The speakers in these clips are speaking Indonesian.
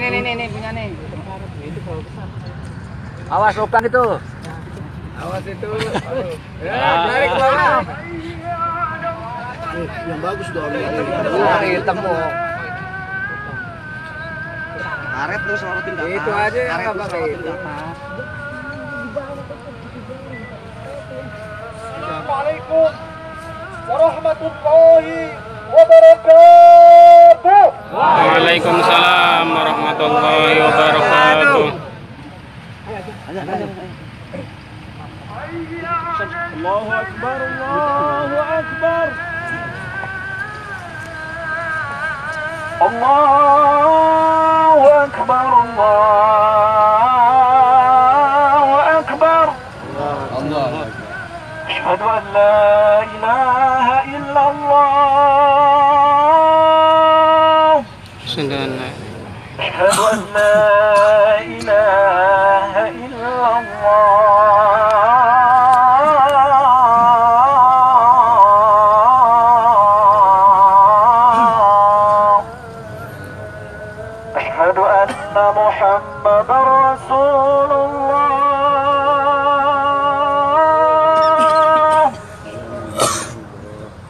Nih punya nih. Itu kalau besar. Awas lubang itu. Awas itu. Tarik ke bawah. Yang bagus dong. Temu. Karet terus sorotin data. Itu aja yang enggak pakai itu. Assalamualaikum warahmatullahi wabarakatuh. Waalaikumsalam warahmatullahi wabarakatuh. Allahu akbar, Allahu akbar. Allahu akbar, Allahu akbar. Asyhadu an la ilaha illallah. Asyhadu an la ilaha illallah. Asyhadu anna Muhammadar Rasulullah.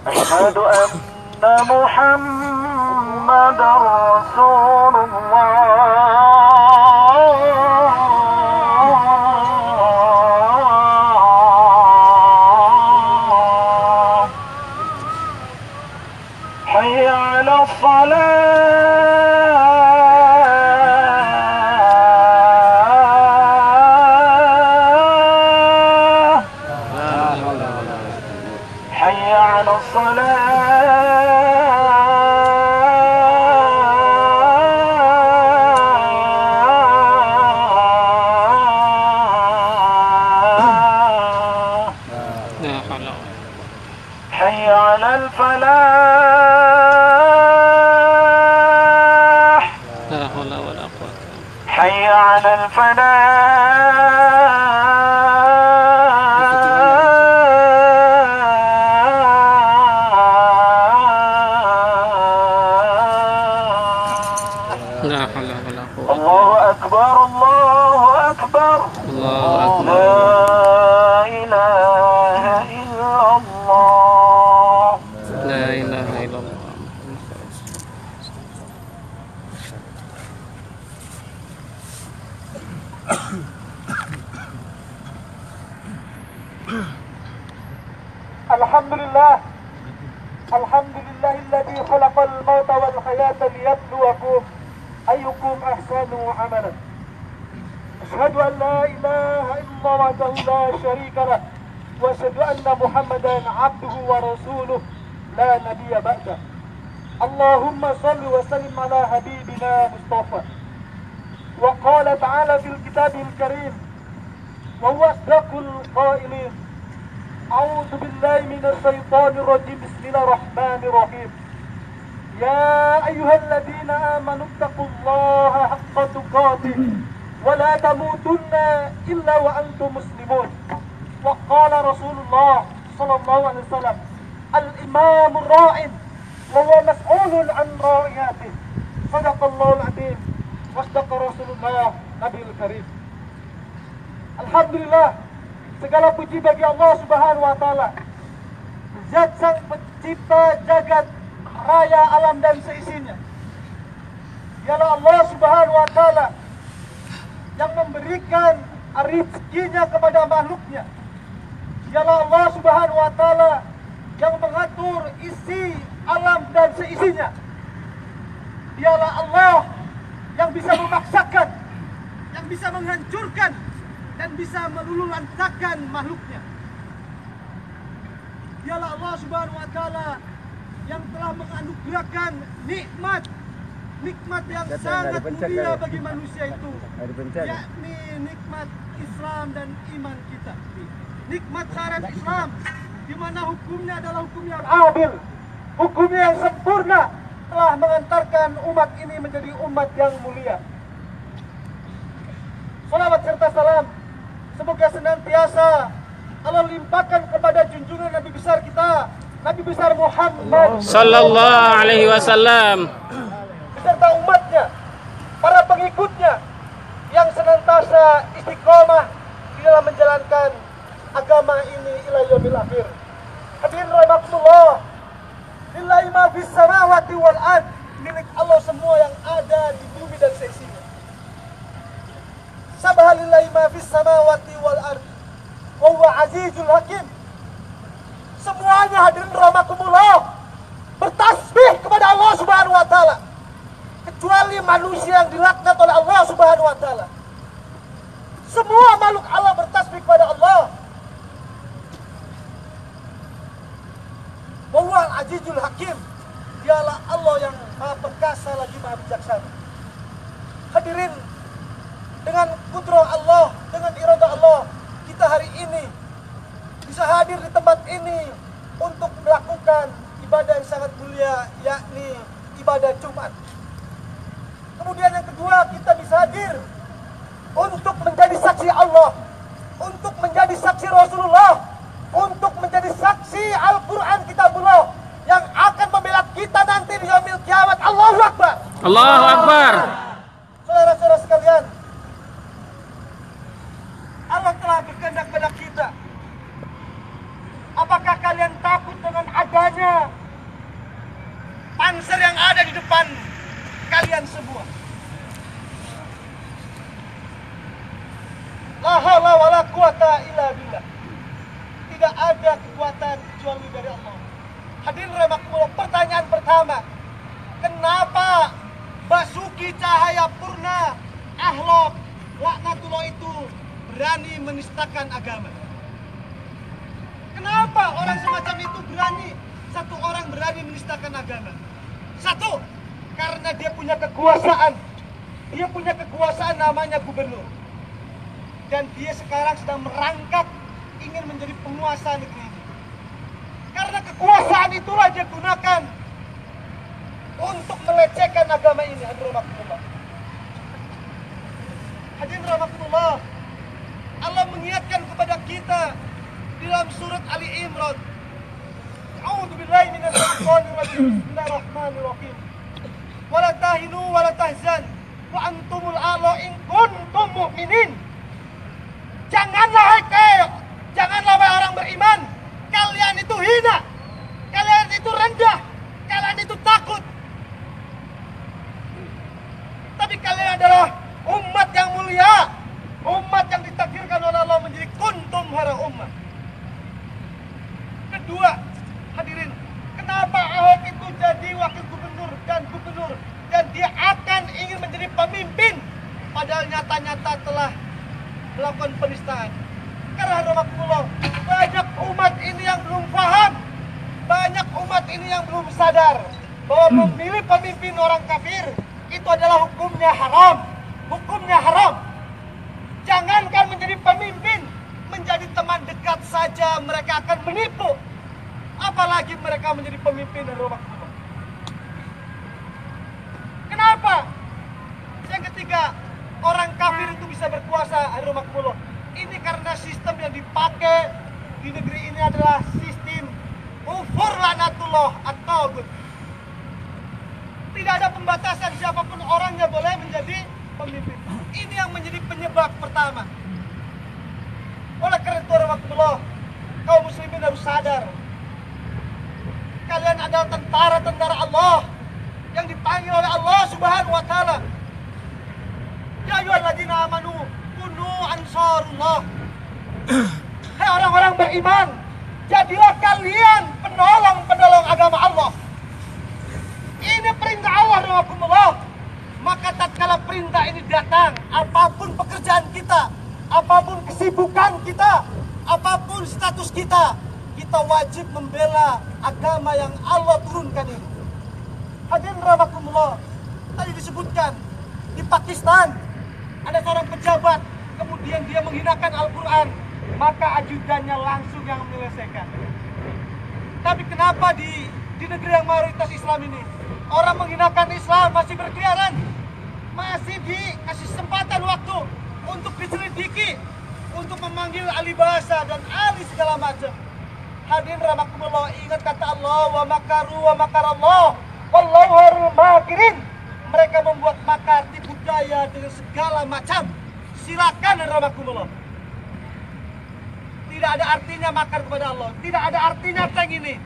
Asyhadu anna Muhammadar Rasulullah. Hayya 'ala shalah. Hayya 'ala salah. حي على الفلاح. حي على الفلاح. الله أكبر، الله أكبر. لا إله إلا الله. La ilaha illallah. الحمد لله، الحمد لله الذي خلق الموت والحياة ليبلوكم أيكم أحسن عملا. أشهد أن لا إله إلا الله وحده لا شريك له، وأشهد أن محمدا عبده ورسوله لا نبي بعده. اللهم صل وسلم على حبيبنا مصطفى. وقال تعالى في الكتاب الكريم وهو أصدق القائلين: أعوذ بالله من الشيطان الرجيم، بسم الله الرحمن الرحيم. يا أيها الذين آمنوا اتقوا الله حق تقاته ولا تموتن إلا وأنتم مسلمون. وقال رسول الله صلى الله عليه وسلم: الإمام الراع وهو مسؤول عن رعيته. صدق الله العظيم وصدق رسول الله نبي الكريم. Alhamdulillah, segala puji bagi Allah Subhanahu wa taala, Zat sang pencipta jagat raya alam dan seisinya. Dialah Allah Subhanahu wa taala yang memberikan rezekinya kepada makhluknya. Dialah Allah Subhanahu wa taala yang mengatur isi alam dan seisinya. Dialah Allah yang bisa memaksakan, yang bisa menghancurkan, dan bisa meluluhlantakkan makhluknya. Dialah Allah Subhanahu wa taala yang telah menganugerahkan nikmat yang sangat mulia bagi manusia itu, yakni nikmat Islam dan iman kita. Nikmat syariat Islam, di mana hukumnya adalah hukum yang adil, hukumnya yang sempurna, telah mengantarkan umat ini menjadi umat yang mulia. Salawat serta salam semoga senantiasa Allah limpahkan kepada junjungan Nabi besar kita, Nabi besar Muhammad Sallallahu alaihi wasallam beserta umatnya, para pengikut pengikutnya yang senantiasa istiqomah di dalam menjalankan agama ini ila yaumil akhir. Hadirin rahimakumullah, lillahi ma fis samawati wal ard, milik Allah semua yang ada di bumi dan seisinya. Subhanallahi ma fis samawati wal ard wa huwa azizul hakim. Semuanya hadirin rahimakumullah bertasbih kepada Allah Subhanahu wa taala, kecuali manusia yang dilaknat oleh Allah Subhanahu wa taala. Semua makhluk Allah bertasbih kepada Allah. Wa huwa azizul hakim. Dialah Allah yang Maha Perkasa lagi Maha Bijaksana. Hadirin, dengan kudrah Allah, dengan iradah Allah, kita hari ini bisa hadir di tempat ini untuk melakukan ibadah yang sangat mulia, yakni ibadah Jumat. Kemudian yang kedua, kita bisa hadir untuk menjadi saksi Allah, untuk menjadi saksi Rasulullah, untuk menjadi saksi Al-Quran Kitabullah yang akan membela kita nanti di yaumil kiamat. Allahu Akbar. Allahu Akbar. Saudara-saudara sekalian, Allah telah berkehendak kepada kita. Apakah kalian takut dengan adanya panser yang ada di depan kalian semua? La haula wala quwata illa billah. Tidak ada kekuatan kecuali dari Allah. Hadirin rahimakumullah, pertanyaan pertama, kenapa Basuki Cahayapurnama Ahlok laknatullah itu berani menistakan agama? Kenapa orang semacam itu berani, satu orang berani menistakan agama? Satu, karena dia punya kekuasaan. Dia punya kekuasaan namanya gubernur. Dan dia sekarang sedang merangkak ingin menjadi penguasa negeri ini. Karena kekuasaan itulah dia gunakan untuk melecehkan agama ini. Hadirin rahimakumullah. Hadirin rahimakumullah, Allah mengingatkan kepada kita di dalam surat Ali Imran. A'udzubillahi minasyaitonir rajim. Bismillahirrahmanirrahim. Wala tahinu wala tahzan wa antumul a'la in kuntum mu'minin. Janganlah orang beriman, kalian itu hina, kalian itu rendah, kalian itu takut. Tapi kalian adalah umat yang mulia, umat yang ditakdirkan oleh Allah menjadi kuntum hara ummah. Kedua, hadirin, kenapa Ahok itu jadi wakil gubernur dan dia akan ingin menjadi pemimpin, padahal nyata-nyata telah melakukan penistaan? Karena rahimakumullah, banyak umat ini yang belum paham, banyak umat ini yang belum sadar bahwa memilih pemimpin orang kafir itu adalah hukumnya haram. Hukumnya haram. Jangankan menjadi pemimpin, menjadi teman dekat saja mereka akan menipu, apalagi mereka menjadi pemimpin. Rahimakumullah. Kenapa? Yang ketiga, orang kafir itu bisa berkuasa. Rahimakumullah. Ini karena sistem yang dipakai di negeri ini adalah sistem kufur lanatullah at-taghut. Tidak ada pembatasan, siapapun orangnya boleh menjadi pemimpin. Ini yang menjadi penyebab pertama. Oleh karena itu, rahimakumullah, kaum muslimin harus sadar, kalian adalah tentara-tentara Allah yang dipanggil oleh Allah Subhanahu wa taala. Ya ayyuhalladzina amanu kunu ansarullah. Hai orang-orang beriman, jadilah kalian penolong-penolong agama Allah. Ini perintah Allah, rahimakumullah. Maka tatkala perintah ini datang, apapun pekerjaan kita, apapun kesibukan kita, apapun status kita, kita wajib membela agama yang Allah turunkan ini. Hadirin rahimakumullah, tadi disebutkan di Pakistan ada seorang pejabat, kemudian dia menghinakan Al-Quran, maka ajudannya langsung yang menyelesaikan. Tapi kenapa di negeri yang mayoritas Islam ini orang menghinakan Islam masih berkeliaran, masih dikasih kesempatan waktu untuk diselidiki, untuk memanggil ahli bahasa dan ahli segala macam. Hadirin rahimakumullah, ingat kata Allah, wa makaru wa makarallah wallahu khairul makirin. Mereka membuat makar, tipu daya daya dengan segala macam. Silakan rahmatullah. Tidak ada artinya makar kepada Allah. Tidak ada artinya tank ini.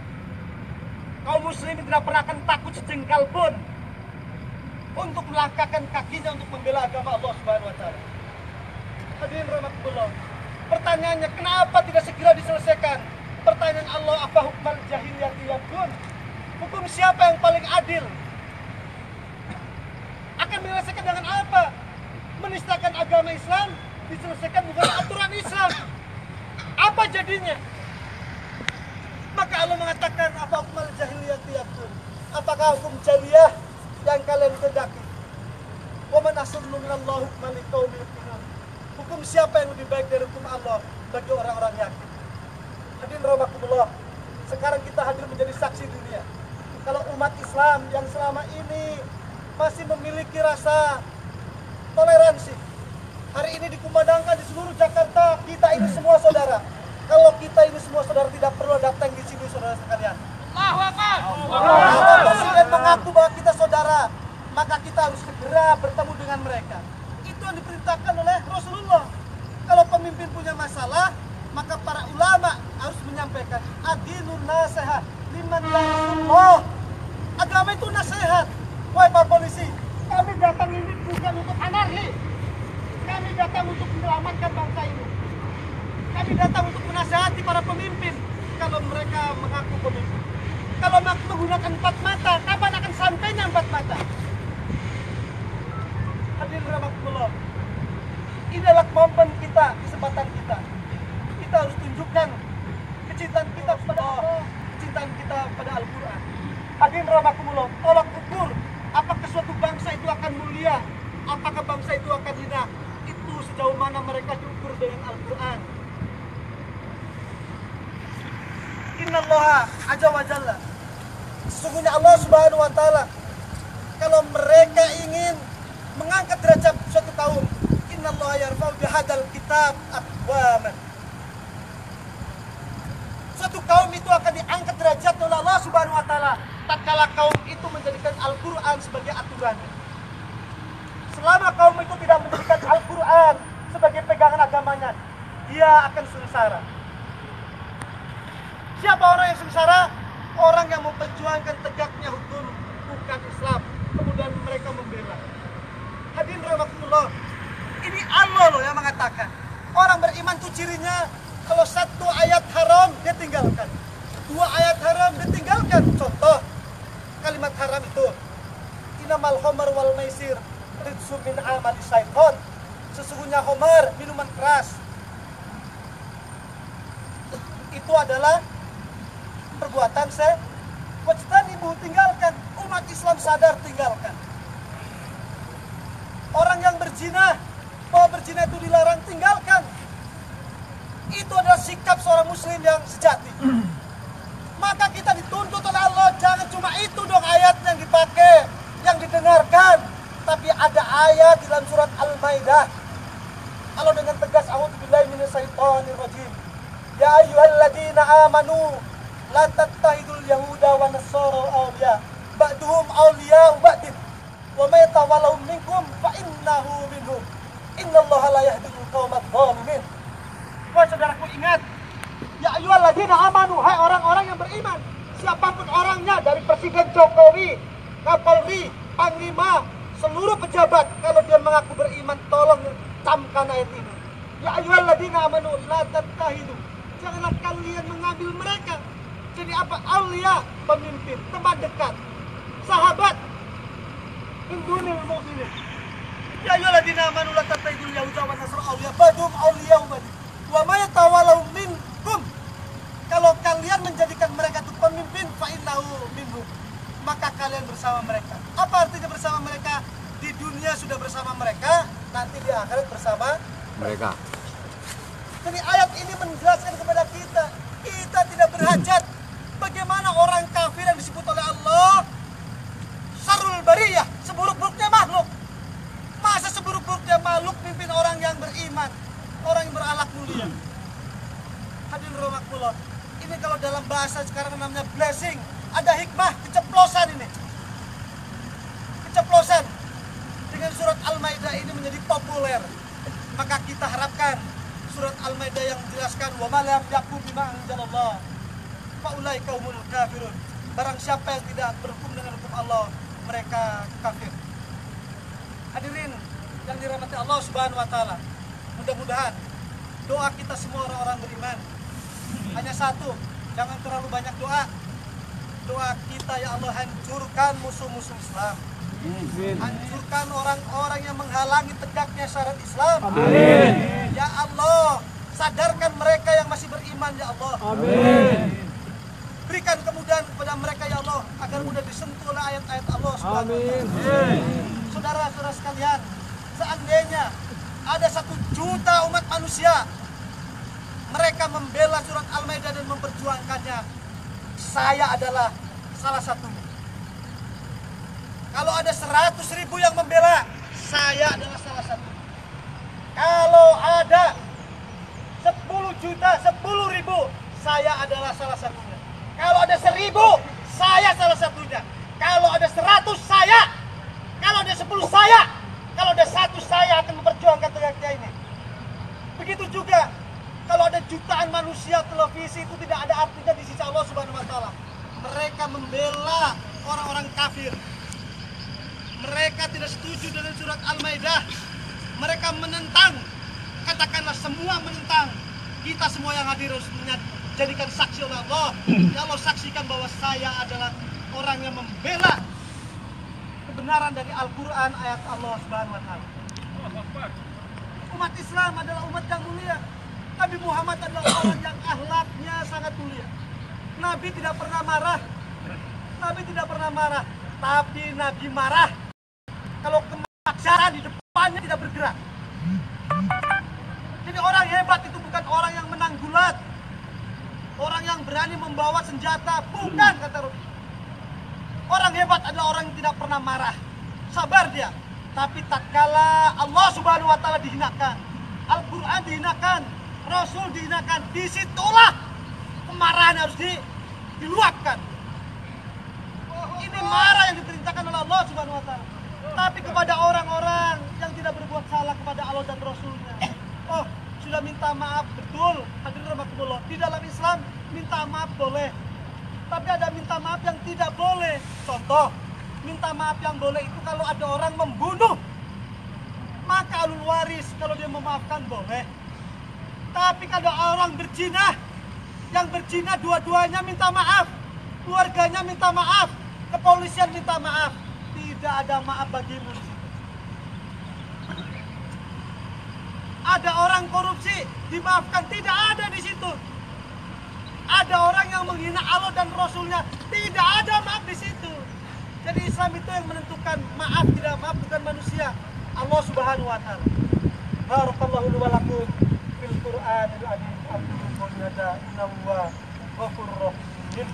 Kaum muslimin tidak pernah akan takut sejengkal pun untuk melangkahkan kakinya untuk membela agama Allah Subhanahu wa taala. Hadirin rahmatullah. Pertanyaannya, kenapa tidak segera diselesaikan? Pertanyaan Allah, apa hukmal jahiliyati yakun? Hukum siapa yang paling adil? Akan menyelesaikan dengan apa? Menistakan agama Islam, diselesaikan bukan aturan Islam. Apa jadinya? Maka Allah mengatakan, apa hukmal jahiliyati yakun? Apakah hukum jahiliyah yang kalian kendaki? Wa man ahsanu minallahi hukman liqaumin yuqinun. Hukum siapa yang lebih baik dari hukum Allah bagi orang-orang yakin? Hadirin rahmatullah, sekarang kita hadir menjadi saksi dunia. Kalau umat Islam yang selama ini masih memiliki rasa toleransi, hari ini dikumandangkan di seluruh Jakarta, kita ini semua saudara. Kalau kita ini semua saudara, tidak perlu datang di sini saudara sekalian. Allahu Akbar. Kalau Presiden mengaku bahwa kita saudara, maka kita harus segera bertemu dengan mereka. Itu yang diperintahkan oleh Rasulullah. Kalau pemimpin punya masalah, maka para ulama harus menyampaikan adinun nasihat liman Allah. Agama itu nasihat. Wahai Pak Polisi, kami datang ini bukan untuk anarki. Kami datang untuk menyelamatkan bangsa ini. Kami datang untuk menasihati para pemimpin. Kalau mereka mengaku pemimpin, kalau mengaku menggunakan 4 mata, kapan akan sampainya 4 mata? Hadirin rahmatullah, ini adalah momen kita, kesempatan kita. Kita harus tunjukkan kecintaan kita kepada Allah, kecintaan kita pada Al-Quran. Hadirin rahmatullah, tolak ukur apakah suatu bangsa itu akan mulia, apakah bangsa itu akan hina, itu sejauh mana mereka diukur dengan Al-Quran. Innallaha azza wa jalla, sesungguhnya Allah Subhanahu wa taala, kalau mereka ingin mengangkat derajat suatu kaum, innallaha yarfa'u bihadzal kitab aqwaman. Suatu kaum itu akan diangkat derajat oleh Allah Subhanahu wa taala tatkala kaum itu menjadikan Al-Qur'an sebagai aturan. Selama kaum itu tidak menjadikan Al-Qur'an sebagai pegangan agamanya, dia akan sengsara. Siapa orang yang sengsara? Orang yang memperjuangkan tegaknya hukum bukan Islam, kemudian mereka membela. Hadirin rahmatullah, ini Allah loh yang mengatakan. Orang beriman itu cirinya, kalau 1 ayat haram dia tinggalkan, 2 ayat haram dia tinggalkan. Contoh kalimat haram itu, innamal khamar wal maisir rijsun min amali syaitan. Sesungguhnya khamar, minuman keras, itu adalah perbuatan wajtanibu, tinggalkan. Umat Islam sadar, tinggalkan. Orang yang berzina, bahwa berzina itu dilarang, tinggalkan. Itu adalah sikap seorang muslim yang sejati. Maka kita dituntut oleh Allah, jangan cuma itu dong ayat yang dipakai, yang didengarkan, tapi ada ayat di dalam surat Al-Maidah. Allah dengan tegas, a'udzubillahi minasyaitonirrajim, ya ayyuhalladzina amanu la tattahidul yahuda wa nasara awliya ba'duhum awliya'u ba'din wa may tawallahum minkum fa innahu minhum innallaha la yahdil qaumadz zalimin. Wahai saudaraku, ingat, ya ayyuhalladzina amanu, hai orang-orang yang beriman, siapapun orangnya, dari Presiden Jokowi, Kapolri, Panglima, seluruh pejabat, kalau dia mengaku beriman, tolong camkan ayat ini. Ya ayyuhalladzina amanu la tattahidu, janganlah kalian mengambil mereka jadi apa? Aulia, pemimpin, teman dekat, sahabat, min dunil mu'minin. Ya ayyuhalladzina amanu la tattakhidul yahuda wan nasara aulia ba'dhum awliya'u ba'd wa may tawallau minkum. Kalau kalian menjadikan mereka itu pemimpin, fa innahu minhum, maka kalian bersama mereka. Apa artinya bersama mereka? Di dunia sudah bersama mereka, nanti di akhirat bersama mereka. Jadi ayat ini menjelaskan kepada kita, kita tidak berhajat bagaimana orang kafir yang disebut oleh Allah syarrul bariyah, seburuk-buruknya makhluk. Masa seburuk-buruknya makhluk pimpin orang yang beriman, orang yang berakhlak mulia? Hadirin rahmatullah, ini kalau dalam bahasa sekarang namanya blessing, ada hikmah, keceplosan ini. Keceplosan dengan surat Al-Maidah populer. Maka kita harapkan surat Al-Maidah yang menjelaskan wa ma lam yaqum bima anzalallah fa ulaika humul kafirun. Barang siapa yang tidak berhukum dengan hukum Allah, mereka kafir. Hadirin yang dirahmati Allah Subhanahu wa taala. Mudah-mudahan doa kita semua orang-orang beriman hanya satu, jangan terlalu banyak doa. Doa kita, ya Allah, hancurkan musuh-musuh Islam. Hancurkan orang-orang yang menghalangi tegaknya syariat Islam. Amin. Ya Allah, sadarkan mereka yang masih beriman, ya Allah. Amin. Berikan kemudahan kepada mereka, ya Allah, agar mudah disentuh oleh ayat-ayat Allah Subhanahu wa taala. Saudara-saudara sekalian, seandainya ada 1 juta umat manusia, mereka membela surat Al-Maidah dan memperjuangkannya, saya adalah salah satunya. Kalau ada 100.000 yang membela, saya adalah salah satu. Kalau ada 10 juta, 10.000, saya adalah salah satunya. Kalau ada 1.000, saya salah satunya. Kalau ada 100, saya. Kalau ada 10, saya. Kalau ada 1, saya akan memperjuangkan tegaknya ini. Begitu juga, kalau ada jutaan manusia, televisi itu tidak ada artinya di sisi Allah Subhanahu wa taala. Mereka membela orang-orang kafir. Mereka tidak setuju dengan surat Al-Maidah. Mereka menentang. Katakanlah semua menentang. Kita semua yang hadir harus menjadikan saksi oleh Allah. Ya Allah, saksikan bahwa saya adalah orang yang membela kebenaran dari Al-Quran, ayat Allah Subhanahu wa taala. Umat Islam adalah umat yang mulia. Nabi Muhammad adalah orang yang akhlaknya sangat mulia. Nabi tidak pernah marah. Nabi tidak pernah marah. Tapi Nabi marah kalau kemaksaran di depannya tidak bergerak. Jadi orang hebat itu bukan orang yang menang gulat, orang yang berani membawa senjata, bukan, kata Rasul. Orang hebat adalah orang yang tidak pernah marah, sabar dia. Tapi tatkala Allah Subhanahu wa taala dihinakan, Al-Quran dihinakan, Rasul dihinakan, disitulah kemarahan harus diluapkan. Ini marah yang diperintahkan oleh Allah Subhanahu wa taala. Tapi kepada orang-orang yang tidak berbuat salah kepada Allah dan Rasulnya, oh, sudah minta maaf, betul. Hadirin rahimakumullah, di dalam Islam minta maaf boleh. Tapi ada minta maaf yang tidak boleh. Contoh, minta maaf yang boleh itu kalau ada orang membunuh, maka alul waris kalau dia memaafkan boleh. Tapi kalau orang berzina, yang berzina dua-duanya minta maaf, keluarganya minta maaf, kepolisian minta maaf, tidak ada maaf bagimu di situ. Ada orang korupsi, dimaafkan, tidak ada di situ. Ada orang yang menghina Allah dan Rasulnya, tidak ada maaf di situ. Jadi Islam itu yang menentukan maaf tidak maaf bukan manusia, Allah Subhanahu wa taala. Barakallahu li wa lakum fil Qur'anil azim. Alhamdulillah, innahu huwa ghafurur rahim.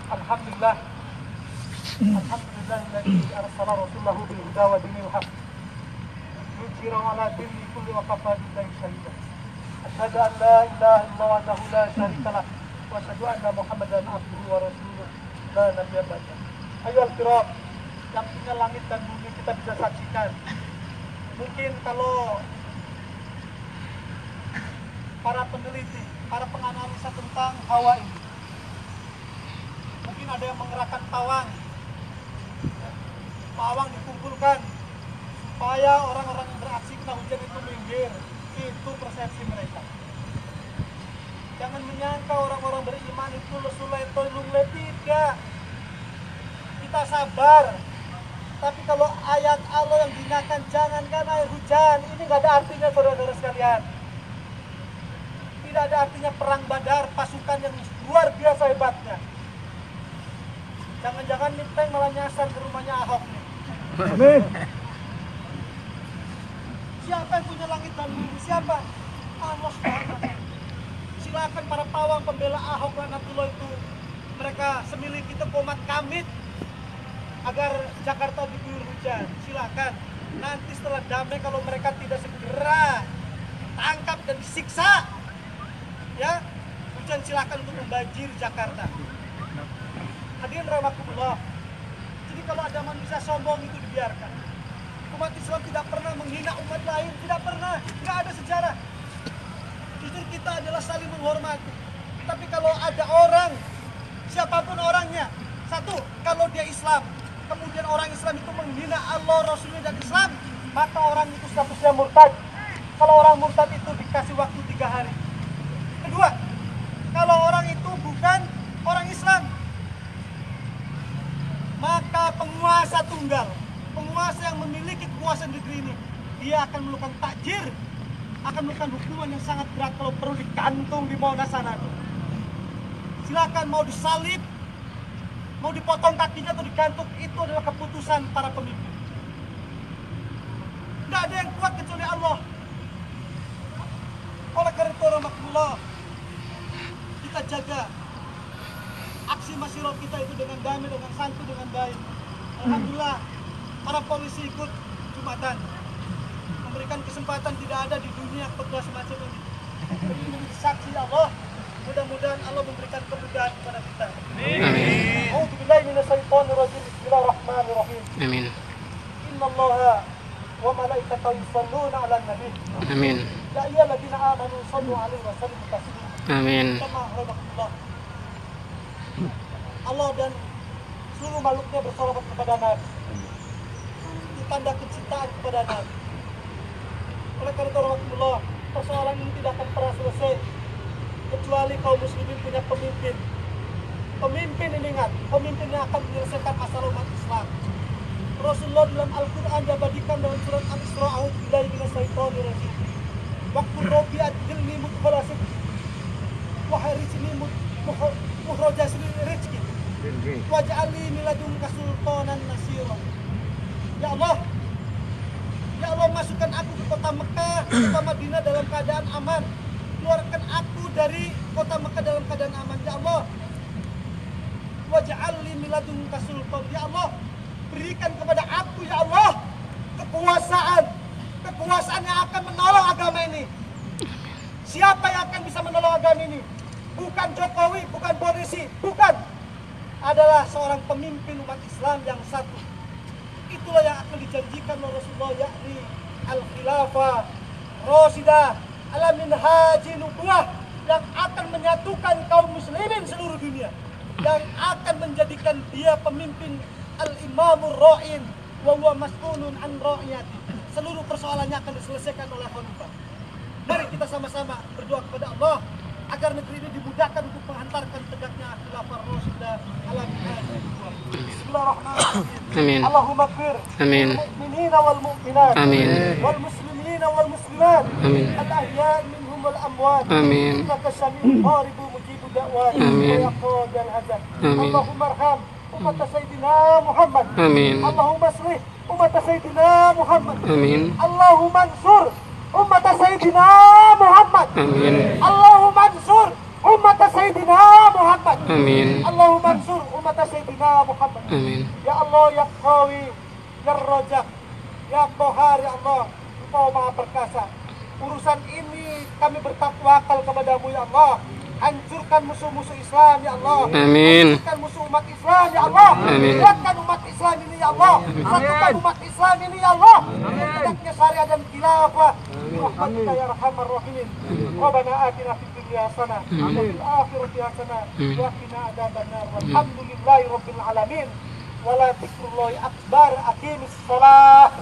Alhamdulillah. Alhamdulillah alladzi arsala rasulahu bil huda wa dinil haqq. Yudhhiru ala dini kulli wa kafa billahi shahida. Asyhadu an la ilaha illallah wa annahu la syarika lah wa asyhadu anna Muhammadan abduhu wa rasuluh la nabiyya ba'da. Ayyuhal kiram, yang punya langit dan bumi kita bisa saksikan. Mungkin kalau para peneliti, para penganalisa tentang hawa ini, mungkin ada yang mengerahkan pawang. Pawang dikumpulkan supaya orang-orang yang beraksi kena hujan itu minggir. Itu persepsi mereka. Jangan menyangka orang-orang beriman itu lesu-leto lungle, tidak. Kita sabar. Tapi kalau ayat Allah yang dihinakan, jangankan air hujan, ini nggak ada artinya, saudara-saudara sekalian. Tidak ada artinya perang Badar, pasukan yang luar biasa hebatnya. Jangan-jangan nih tank malah nyasar ke rumahnya Ahok nih. Amin. Siapa yang punya langit dan bumi? Siapa? Allah SWT. Silakan para pawang pembela Ahok dan Abdullah itu, mereka semiliki itu komat kamit agar Jakarta diguyur hujan. Silakan. Nanti setelah damai, kalau mereka tidak segera tangkap dan disiksa, ya, hujan silakan untuk membanjiri Jakarta. Hadirin rahimakumullah. Jadi kalau ada manusia sombong itu dibiarkan. Umat Islam tidak pernah menghina umat lain, tidak pernah, nggak ada sejarah. Justru kita adalah saling menghormati. Tapi kalau ada orang, siapapun orangnya, satu, kalau dia Islam, kemudian orang Islam itu menghina Allah, Rasulnya dan Islam, maka orang itu statusnya murtad. Kalau orang murtad itu dikasih waktu 3 hari. Kedua, kalau orang itu bukan orang Islam, maka penguasa tunggal, penguasa yang memiliki kekuasaan negeri ini, dia akan melakukan takjir, akan melakukan hukuman yang sangat berat kalau perlu digantung di Monas sana. Silakan mau disalib, mau dipotong kakinya atau digantung, itu adalah keputusan para pemimpin. Tidak ada yang kuat kecuali Allah. Oleh karena itu, rahmatullah, kita jaga aksi masyarakat kita itu dengan damai, dengan santun, dengan baik. Alhamdulillah, para polisi ikut Jumatan, memberikan kesempatan tidak ada di dunia perda semacam ini. Ini menjadi saksi Allah. Mudah-mudahan Allah memberikan kemudahan kepada kita. Amin. A'udzubillahi minasyaitonirrajim. Bismillahirrahmanirrahim. Amin. Innallaha wa malaikatahu yusholluna 'alan nabi. Amin. Ya ayyuhalladzina amanu shallu 'alaihi wa sallimu taslima. Amin. Allah dan seluruh makhluknya bersolawat kepada Nabi. Itu tanda kecintaan kepada Nabi. Oleh karena itu, rahmatullah, persoalan ini tidak akan pernah selesai kecuali kaum muslimin punya pemimpin. Pemimpin ini ingat, pemimpin yang akan menyelesaikan masalah umat Islam. Rasulullah dalam Al-Quran diabadikan dalam surat Al-Isra, a'udzubillahi minasyaitonirrajim. Waqul rabbi adkhilni mudkhala sidq wa harrijni mukhraja rizqi waj'alni min ladunka sultanan nasira. Ya Allah, ya Allah, masukkan aku ke kota Mekah, kota Madinah dalam keadaan aman. Keluarkan aku dari kota Mekah dalam keadaan aman. Ya Allah, waj'alni min ladunka sultan. Ya Allah, berikan kepada aku, ya Allah, kekuasaan yang akan menolong agama ini. Siapa yang akan bisa menolong agama ini? Bukan Jokowi, bukan Borisi, bukan. Adalah seorang pemimpin umat Islam yang satu. Itulah yang akan dijanjikan oleh Rasulullah, yakni al-khilafah Rasidah ala minhaji nubuwah, yang akan menyatukan kaum muslimin seluruh dunia, yang akan menjadikan dia pemimpin al-imamur ra'in wa huwa mas'ulun an ra'iyati. Seluruh persoalannya akan diselesaikan oleh khalifah. Mari kita sama-sama berdoa kepada Allah agar negeri ini dimudahkan untuk menghantarkan tegaknya khilafah Rasidah ala minhaji nubuwah. Bismillahirrahmanirrahim. Amin. Allahumma ighfir Amin. lil mu'minina wal mu'minat. Amin. Wal muslimina wal muslimat. Amin. Al ahya' minhum wal amwat. Amin. Innaka sami'un qaribu mujibud da'wat. Amin. Wa yaqadul hazan. Amin. Allahumma arham umat sayyidina Muhammad. Amin. Allahumma aslih umat sayyidina Muhammad. Amin. Allahumma ansur umat sayyidina Muhammad. Amin. Allahumma ansur umat sayyidina Muhammad. Amin. Allahumma ansur umat sayyidina Muhammad. Amin. Ya Allah, ya Qawi, ya Rajak, ya Qahar, ya Allah, Engkau Maha Perkasa. Urusan ini kami bertakwakal kepadamu, ya Allah. Hancurkan musuh-musuh Islam, ya Allah. Amin. Hancurkan musuh umat Islam, ya Allah. Amin. Kuatkan umat Islam ini, ya Allah. Satukan umat Islam ini, ya Allah. Tegaknya syariat dan khilafah. Rahmatika ya arhamar rahimin. Rabbana atina fid dunya hasanah wa fil akhirati hasanah wa qina adzabannar. Walhamdulillahi rabbil alamin. Wala dzikrullahi akbar. Aqimis shalah.